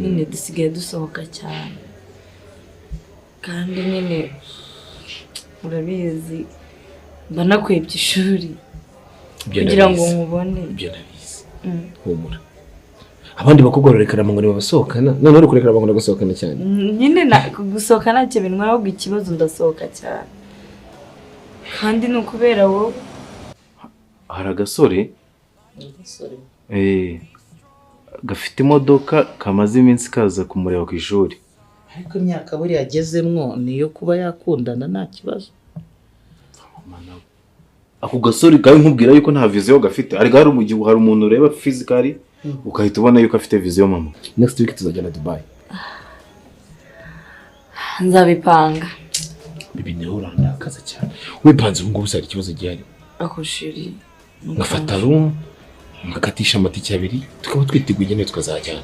nyine dusigaye dusohoka cyane kandi nyine urabizi mba nakwebye ishuri kugira ngo nkubone. Ibyo nabizi. Humura. Abandi bakobwa barekana ngo basohokana none uri kurekana ngo ndagusohokana cyane. Nyine gusohoka ntacyo bintwara ahubwo ikibazo ndasohoka cyane kandi ni ukubera wowe. Hari agasore gafite imodoka kamaze iminsi kaza kumureba ku ishuri, ariko imyaka buri yagezemwo niyo kuba yakundana nta kibazo. ako gasore kawe nkubwira yuko nta vision gafite, ari gari mu gihe hari umuntu ureba physically ukahita ubona yuko afite vision. Mama, next week tuzajya Dubai. Nzabipanga. Bibi ne urandakaza cyane. Wipanze ngo ubusari ikibazo gihari. Ako shiri ngafata room ngakatisha amatike abiri tukaba twiteguye nyine tukazajyana.